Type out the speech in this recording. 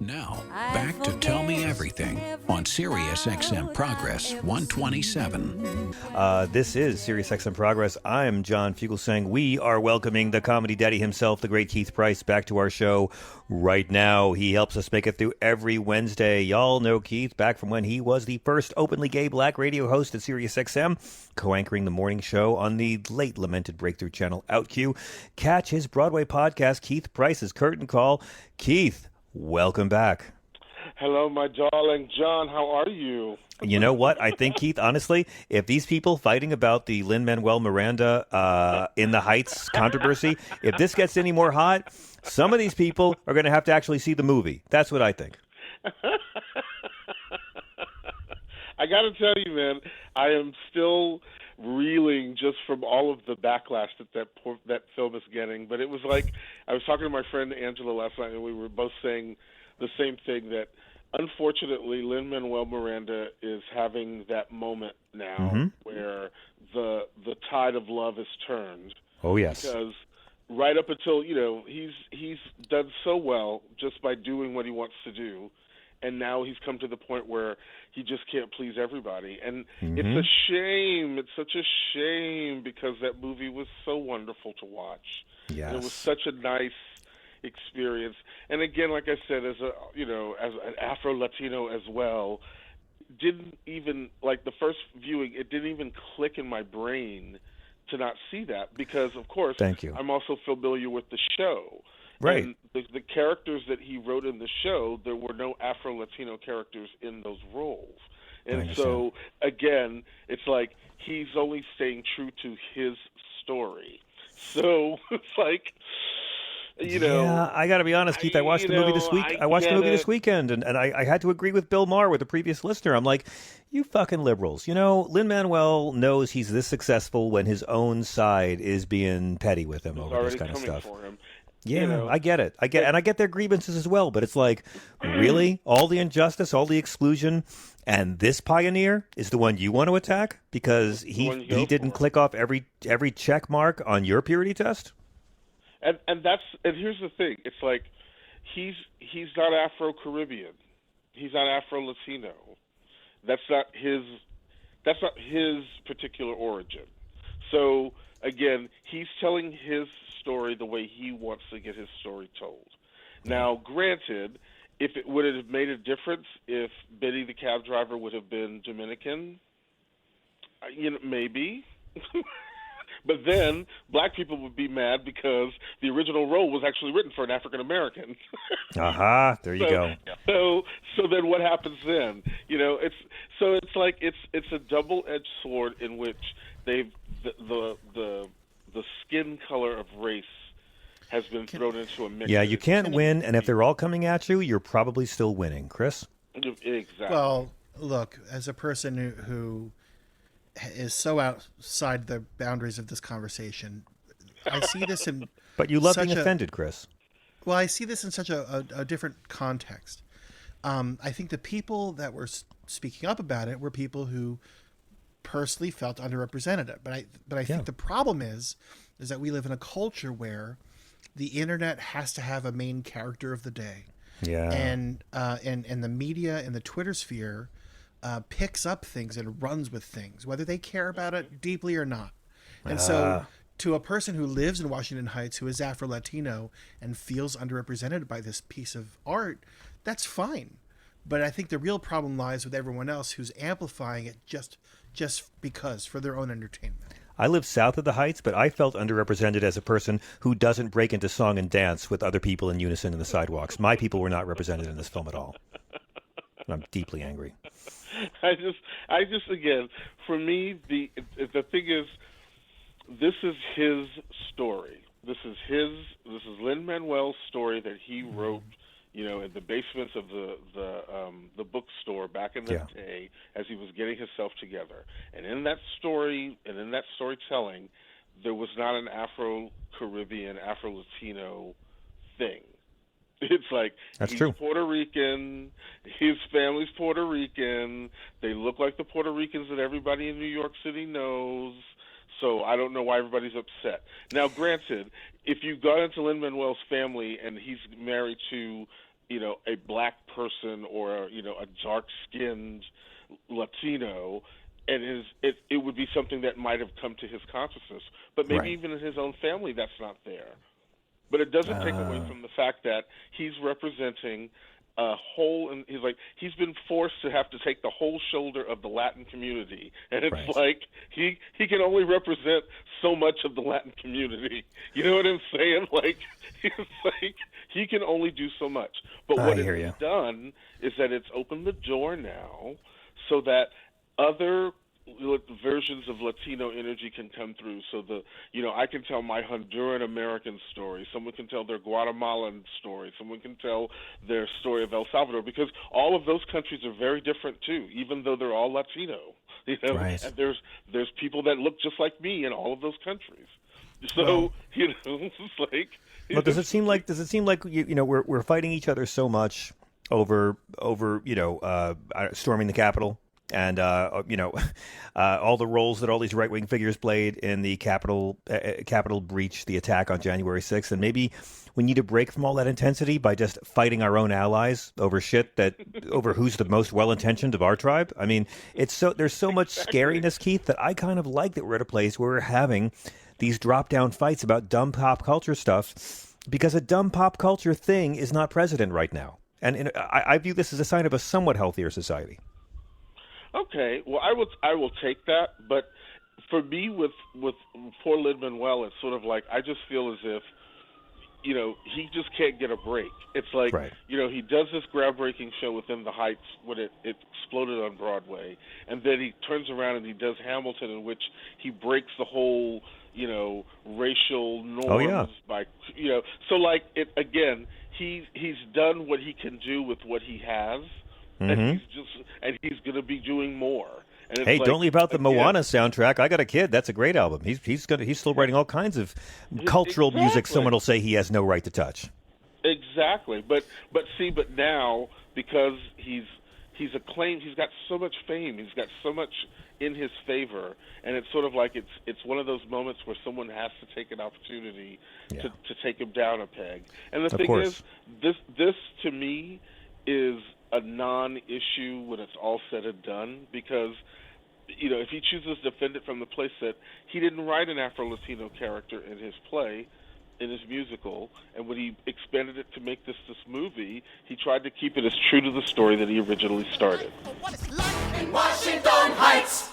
Now, back to Tell Me Everything on Sirius XM Progress 127. This is Sirius XM Progress. I'm John Fugelsang. We are welcoming the comedy daddy himself, the great Keith Price, back to our show right now. He helps us make it through every Wednesday. Y'all know Keith back from when he was the first openly gay black radio host at Sirius XM, co-anchoring the morning show on the late lamented breakthrough channel OutQ. Catch his Broadway podcast, Keith Price's Curtain Call. Keith, welcome back. Hello, my darling John. How are you? You know what? I think, Keith, honestly, if these people fighting about the Lin-Manuel Miranda in the Heights controversy, if this gets any more hot, some of these people are going to have to actually see the movie. That's what I think. I got to tell you, man, I am still reeling just from all of the backlash that film is getting. But it was like, I was talking to my friend Angela last night, and we were both saying the same thing, that unfortunately Lin-Manuel Miranda is having that moment now where the tide of love is turned. Oh, yes. Because right up until, he's done so well just by doing what he wants to do. And now he's come to the point where he just can't please everybody. And it's a shame. It's such a shame because that movie was so wonderful to watch. Yes. And it was such a nice experience. And again, like I said, as an Afro-Latino as well, didn't even, like the first viewing, it didn't even click in my brain to not see that because, of course, Thank you. I'm also familiar with the show. Right. And the characters that he wrote in the show, there were no Afro-Latino characters in those roles. And so, again, it's like he's only staying true to his story. So it's like, Yeah, I got to be honest, Keith. I watched the movie this week. I watched the movie this weekend, and I had to agree with Bill Maher, with the previous listener. I'm like, you fucking liberals. Lin-Manuel knows he's this successful when his own side is being petty with him over this kind of stuff. For him. Yeah, I get it. I get their grievances as well, but it's like, really? All the injustice, all the exclusion, and this pioneer is the one you want to attack because he didn't click off every check mark on your purity test? And here's the thing. It's like he's not Afro-Caribbean. He's not Afro-Latino. That's not his particular origin. So again, he's telling his story the way he wants to get his story told. Now, granted, if it would have made a difference if Betty the cab driver would have been Dominican, maybe. But then black people would be mad because the original role was actually written for an African American. There you go. So then what happens then? It's like it's a double-edged sword in which the skin color of race has been thrown into a mix. Yeah, you can't win, and if they're all coming at you, you're probably still winning, Chris. Exactly. Well, look, as a person who is so outside the boundaries of this conversation, I see this in... But you love being offended, Chris. Well, I see this in such a different context. I think the people that were speaking up about it were people who personally felt underrepresented. But I think the problem is that we live in a culture where the internet has to have a main character of the day. Yeah. And the media and the Twitter sphere picks up things and runs with things, whether they care about it deeply or not. And so to a person who lives in Washington Heights, who is Afro-Latino and feels underrepresented by this piece of art, that's fine. But I think the real problem lies with everyone else who's amplifying it just because, for their own entertainment. I live south of the Heights, but I felt underrepresented as a person who doesn't break into song and dance with other people in unison in the sidewalks. My people were not represented in this film at all. And I'm deeply angry. I just again, for me, the thing is, this is his story. This is Lin-Manuel's story that he wrote, in the basements of the bookstore back in the day as he was getting himself together. And in that story and in that storytelling, there was not an Afro-Caribbean, Afro-Latino thing. It's like he's true. Puerto Rican, his family's Puerto Rican, they look like the Puerto Ricans that everybody in New York City knows, so I don't know why everybody's upset. Now, granted, if you got into Lin-Manuel's family and he's married to, a black person or a dark-skinned Latino, and it would be something that might have come to his consciousness. But maybe even in his own family, that's not there. But it doesn't take away from the fact that he's representing a whole, and he's been forced to have to take the whole shoulder of the Latin community, and it's like he can only represent so much of the Latin community. You know what I'm saying? He can only do so much. But what it's done is that it's opened the door now so that other versions of Latino energy can come through. So I can tell my Honduran American story. Someone can tell their Guatemalan story. Someone can tell their story of El Salvador, because all of those countries are very different too, even though they're all Latino. Right. And there's people that look just like me in all of those countries. So it's like. Well, does it seem like we're fighting each other so much over storming the Capitol? And all the roles that all these right-wing figures played in the Capitol breach, the attack on January 6th, and maybe we need a break from all that intensity by just fighting our own allies over shit over who's the most well-intentioned of our tribe. I mean, there's so much scariness, Keith, that I kind of like that we're at a place where we're having these drop-down fights about dumb pop culture stuff, because a dumb pop culture thing is not president right now, and I view this as a sign of a somewhat healthier society. Okay, well, I will take that, but for me, with poor Lin-Manuel, it's sort of like I just feel as if, he just can't get a break. It's like, he does this groundbreaking show Within the Heights when it exploded on Broadway, and then he turns around and he does Hamilton, in which he breaks the whole, racial norms by, so like it again. He's done what he can do with what he has. And he's going to be doing more. And hey, don't leave out the Moana soundtrack. I Got a Kid. That's a great album. He's still writing all kinds of cultural music. Someone will say he has no right to touch. Exactly, but now, because he's acclaimed, he's got so much fame, he's got so much in his favor, and it's sort of like it's one of those moments where someone has to take an opportunity to take him down a peg. And the thing is, this to me is a non-issue when it's all said and done, because if he chooses to defend it from the place that he didn't write an Afro-Latino character in his play, in his musical, and when he expanded it to make this movie, he tried to keep it as true to the story that he originally started. What it's like in Washington Heights.